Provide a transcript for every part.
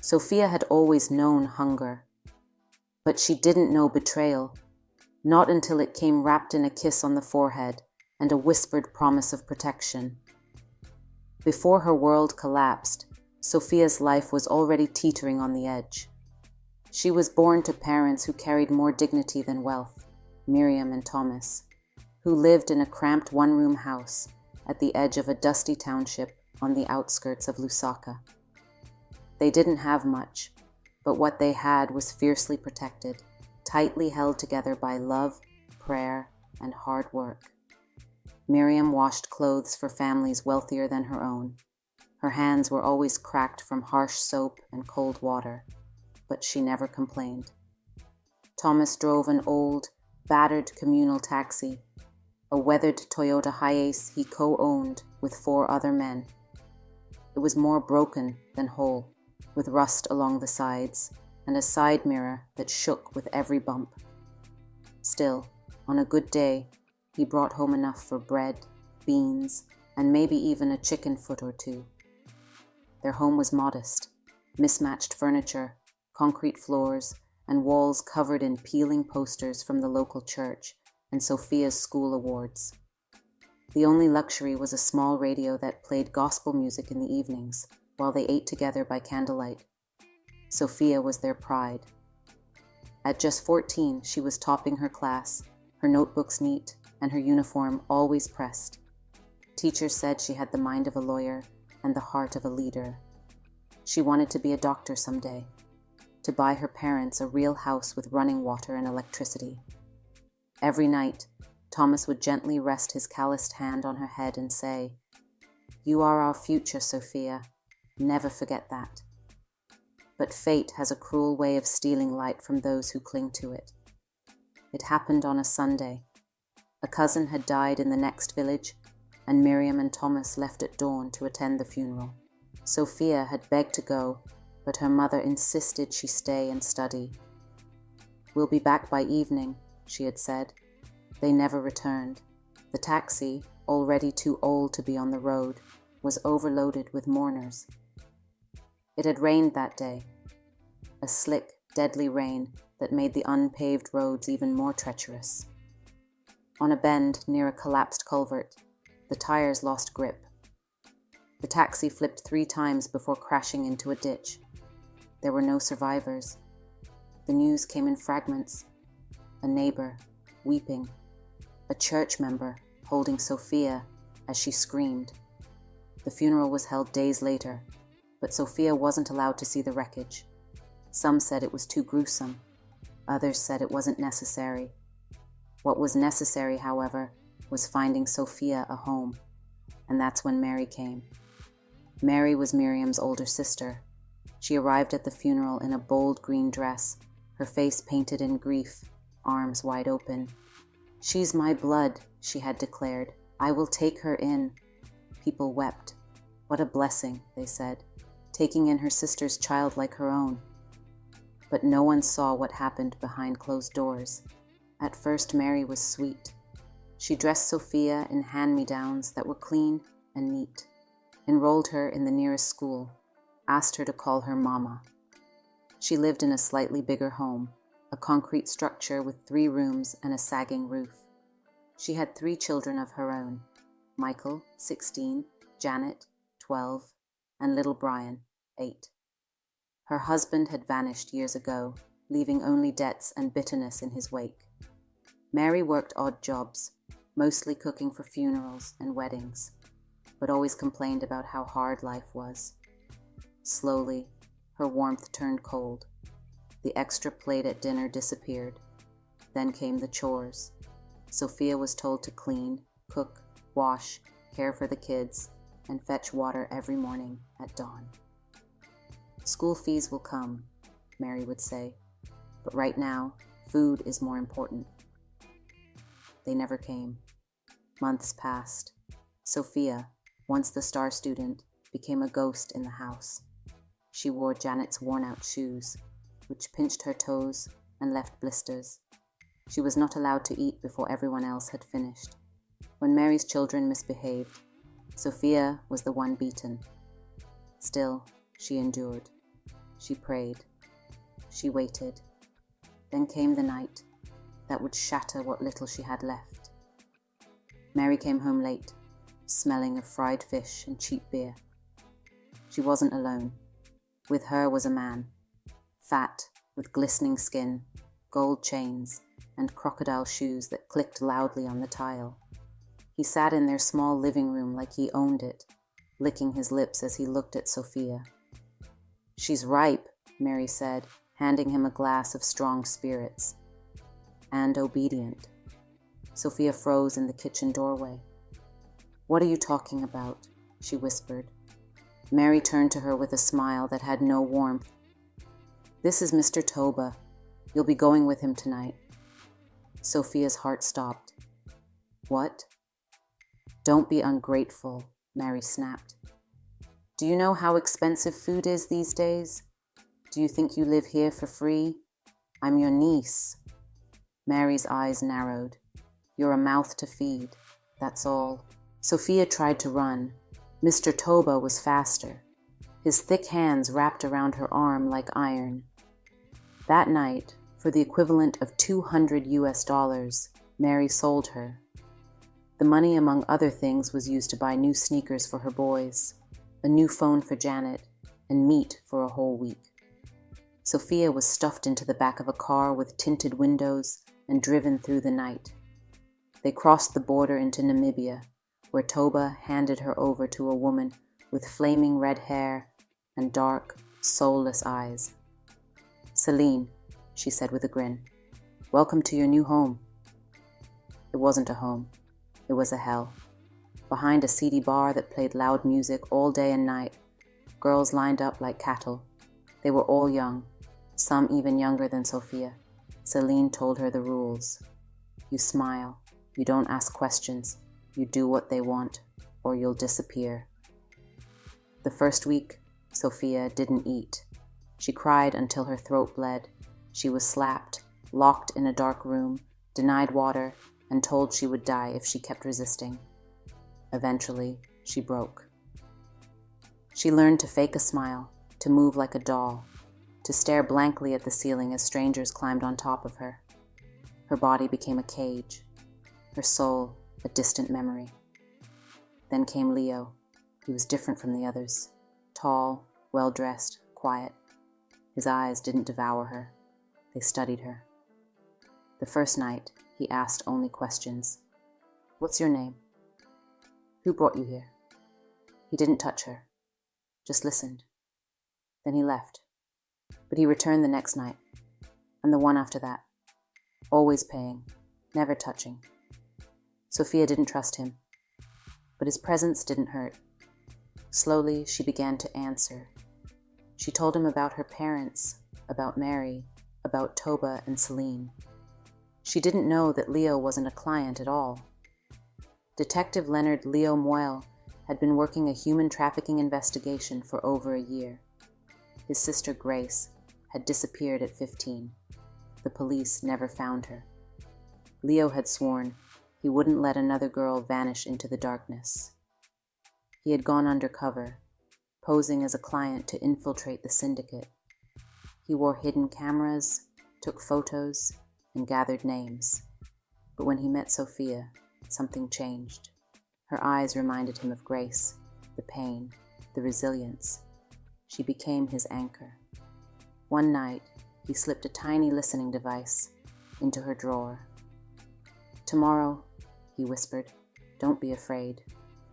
Sofia had always known hunger, but she didn't know betrayal, not until it came wrapped in a kiss on the forehead and a whispered promise of protection. Before her world collapsed, Sofia's life was already teetering on the edge. She was born to parents who carried more dignity than wealth, Miriam and Thomas, who lived in a cramped one-room house at the edge of a dusty township on the outskirts of Lusaka. They didn't have much, but what they had was fiercely protected, tightly held together by love, prayer, and hard work. Miriam washed clothes for families wealthier than her own. Her hands were always cracked from harsh soap and cold water, but she never complained. Thomas drove an old, battered communal taxi, a weathered Toyota Hiace he co-owned with 4 other men. It was more broken than whole, with rust along the sides and a side mirror that shook with every bump. Still, on a good day, he brought home enough for bread, beans, and maybe even a chicken foot or 2. Their home was modest, mismatched furniture, concrete floors, and walls covered in peeling posters from the local church and Sofia's school awards. The only luxury was a small radio that played gospel music in the evenings while they ate together by candlelight. Sofia was their pride. At just 14, she was topping her class, her notebooks neat, and her uniform always pressed. Teachers said she had the mind of a lawyer and the heart of a leader. She wanted to be a doctor someday, to buy her parents a real house with running water and electricity. Every night, Thomas would gently rest his calloused hand on her head and say, "You are our future, Sofia. Never forget that." But fate has a cruel way of stealing light from those who cling to it. It happened on a Sunday. A cousin had died in the next village, and Miriam and Thomas left at dawn to attend the funeral. Sofia had begged to go, but her mother insisted she stay and study. "We'll be back by evening," she had said. They never returned. The taxi, already too old to be on the road, was overloaded with mourners. It had rained that day, a slick, deadly rain that made the unpaved roads even more treacherous. On a bend near a collapsed culvert, the tires lost grip. The taxi flipped 3 times before crashing into a ditch. There were no survivors. The news came in fragments. A neighbor, weeping. A church member, holding Sofia as she screamed. The funeral was held days later, but Sofia wasn't allowed to see the wreckage. Some said it was too gruesome. Others said it wasn't necessary. What was necessary, however, was finding Sofia a home, and that's when Mary came. Mary was Miriam's older sister. She arrived at the funeral in a bold green dress, her face painted in grief, arms wide open. "She's my blood," she had declared. "I will take her in." People wept. What a blessing, they said, taking in her sister's child like her own. But no one saw what happened behind closed doors. At first, Mary was sweet. She dressed Sofia in hand-me-downs that were clean and neat, enrolled her in the nearest school, asked her to call her Mama. She lived in a slightly bigger home, a concrete structure with 3 rooms and a sagging roof. She had 3 children of her own, Michael, 16, Janet, 12, and little Brian, 8. Her husband had vanished years ago, leaving only debts and bitterness in his wake. Mary worked odd jobs, mostly cooking for funerals and weddings, but always complained about how hard life was. Slowly, her warmth turned cold. The extra plate at dinner disappeared. Then came the chores. Sofia was told to clean, cook, wash, care for the kids, and fetch water every morning at dawn. "School fees will come," Mary would say, "but right now, food is more important." They never came. Months passed. Sofia, once the star student, became a ghost in the house. She wore Janet's worn-out shoes, which pinched her toes and left blisters. She was not allowed to eat before everyone else had finished. When Mary's children She prayed. She waited. Then came the night that would shatter what little she had left. Mary came home late, smelling of fried fish and cheap beer. She wasn't alone. With her was a man, fat, with glistening skin, gold chains, and crocodile shoes that clicked loudly on the tile. He sat in their small living room like he owned it, licking his lips as he looked at Sofia. "She's ripe," Mary said, handing him a glass of strong spirits. "And obedient." Sofia froze in the kitchen doorway. "What are you talking about?" she whispered. Mary turned to her with a smile that had no warmth. "This is Mr. Toba. You'll be going with him tonight." Sofia's heart stopped. "What?" "Don't be ungrateful," Mary snapped. "Do you know how expensive food is these days? Do you think you live here for free? I'm your niece." Mary's eyes narrowed. "You're a mouth to feed, that's all." Sofia tried to run. Mr. Toba was faster. His thick hands wrapped around her arm like iron. That night, for the equivalent of $200, Mary sold her. The money, among other things, was used to buy new sneakers for her boys, a new phone for Janet, and meat for a whole week. Sofia was stuffed into the back of a car with tinted windows and driven through the night. They crossed the border into Namibia, where Toba handed her over to a woman with flaming red hair and dark, soulless eyes. "Celine," she said with a grin, "welcome to your new home." It wasn't a home. It was a hell. Behind a seedy bar that played loud music all day and night, girls lined up like cattle. They were all young, some even younger than Sofia. Celine told her the rules. You smile. You don't ask questions. You do what they want, or you'll disappear. The first week, Sofia didn't eat. She cried until her throat bled. She was slapped, locked in a dark room, denied water, and told she would die if she kept resisting. Eventually, she broke. She learned to fake a smile, to move like a doll, to stare blankly at the ceiling as strangers climbed on top of her. Her body became a cage, her soul a distant memory. Then came Leo. He was different from the others. Tall, well-dressed, quiet. His eyes didn't devour her. They studied her. The first night, he asked only questions. "What's your name? Who brought you here?" He didn't touch her, just listened. Then he left. But he returned the next night, and the one after that. Always paying, never touching. Sofia didn't trust him, but his presence didn't hurt. Slowly, she began to answer. She told him about her parents, about Mary, about Toba and Celine. She didn't know that Leo wasn't a client at all. Detective Leonard Leo Moyle had been working a human trafficking investigation for over a year. His sister Grace had disappeared at 15. The police never found her. Leo had sworn he wouldn't let another girl vanish into the darkness. He had gone undercover, posing as a client to infiltrate the syndicate. He wore hidden cameras, took photos, and gathered names. But when he met Sofia, something changed. Her eyes reminded him of Grace, the pain, the resilience. She became his anchor. One night, he slipped a tiny listening device into her drawer. "Tomorrow," he whispered, "don't be afraid."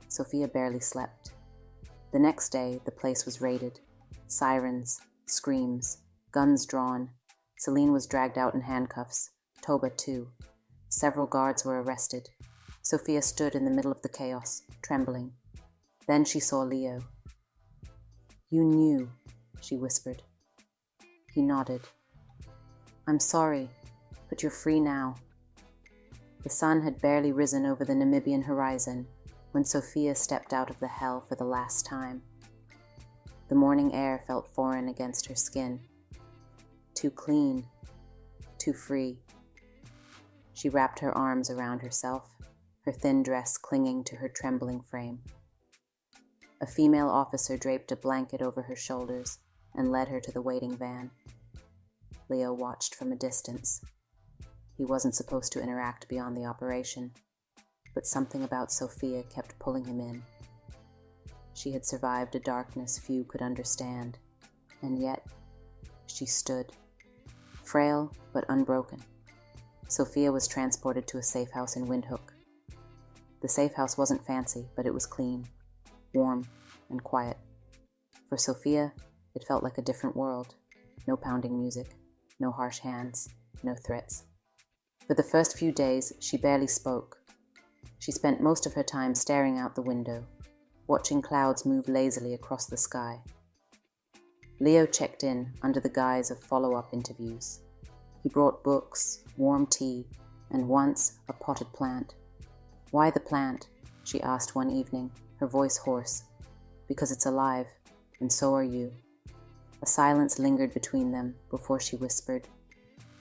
Sofia barely slept. The next day, the place was raided. Sirens, screams, guns drawn. Celine was dragged out in handcuffs. Toba, too. Several guards were arrested. Sofia stood in the middle of the chaos, trembling. Then she saw Leo. "You knew," she whispered. He nodded. "I'm sorry, but you're free now." The sun had barely risen over the Namibian horizon when Sofia stepped out of the hell for the last time. The morning air felt foreign against her skin. Too clean, too free. She wrapped her arms around herself, her thin dress clinging to her trembling frame. A female officer draped a blanket over her shoulders and led her to the waiting van. Leo watched from a distance. He wasn't supposed to interact beyond the operation, but something about Sofia kept pulling him in. She had survived a darkness few could understand, and yet she stood, frail but unbroken. Sofia was transported to a safe house in Windhoek. The safe house wasn't fancy, but it was clean, warm, and quiet. For Sofia, it felt like a different world. No pounding music, no harsh hands, no threats. For the first few days, she barely spoke. She spent most of her time staring out the window, watching clouds move lazily across the sky. Leo checked in under the guise of follow-up interviews. He brought books, warm tea, and once a potted plant. "Why the plant?" she asked one evening, her voice hoarse. "Because it's alive, and so are you." A silence lingered between them before she whispered,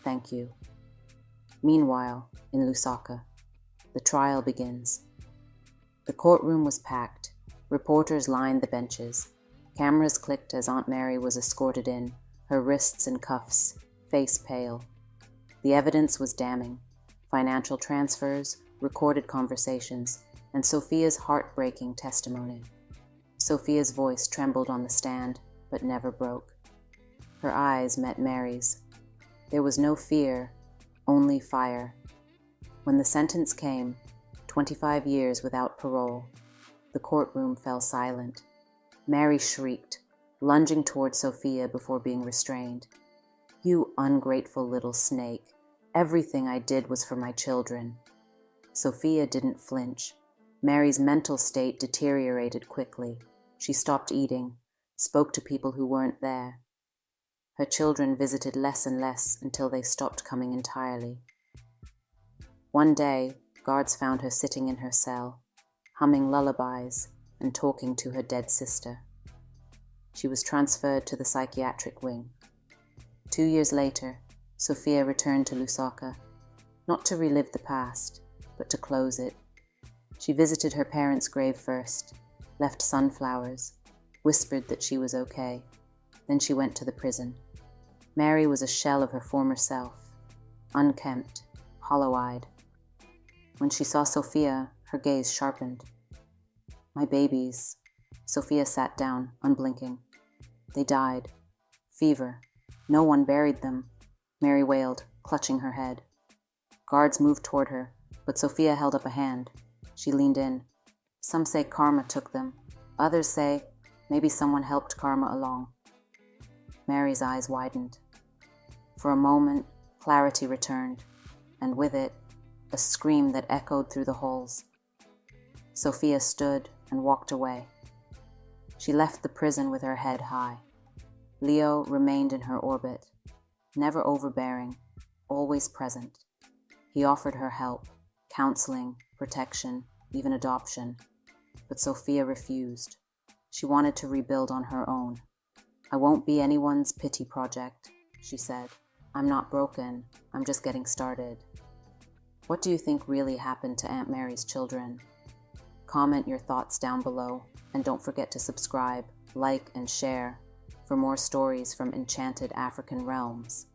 "Thank you." Meanwhile, in Lusaka, the trial begins. The courtroom was packed. Reporters lined the benches. Cameras clicked as Aunt Mary was escorted in, her wrists in cuffs, face pale. The evidence was damning. Financial transfers, recorded conversations, and Sofia's heartbreaking testimony. Sofia's voice trembled on the stand, but never broke. Her eyes met Mary's. There was no fear, only fire. When the sentence came, 25 years without parole, the courtroom fell silent. Mary shrieked, lunging toward Sofia before being restrained. "You ungrateful little snake. Everything I did was for my children." Sofia didn't flinch. Mary's mental state deteriorated quickly. She stopped eating, spoke to people who weren't there. Her children visited less and less until they stopped coming entirely. One day, guards found her sitting in her cell, humming lullabies and talking to her dead sister. She was transferred to the psychiatric wing. 2 years later, Sofia returned to Lusaka, not to relive the past, but to close it. She visited her parents' grave first, left sunflowers, whispered that she was okay. Then she went to the prison. Mary was a shell of her former self, unkempt, hollow-eyed. When she saw Sofia, her gaze sharpened. "My babies." Sofia sat down, unblinking. "They died. Fever. No one buried them," Mary wailed, clutching her head. Guards moved toward her, but Sofia held up a hand. She leaned in. "Some say karma took them. Others say maybe someone helped karma along." Mary's eyes widened. For a moment, clarity returned, and with it, a scream that echoed through the halls. Sofia stood and walked away. She left the prison with her head high. Leo remained in her orbit, never overbearing, always present. He offered her help, counseling, protection, even adoption. But Sofia refused. She wanted to rebuild on her own. "I won't be anyone's pity project," she said. "I'm not broken. I'm just getting started." What do you think really happened to Aunt Mary's children? Comment your thoughts down below, and don't forget to subscribe, like, and share for more stories from enchanted African realms.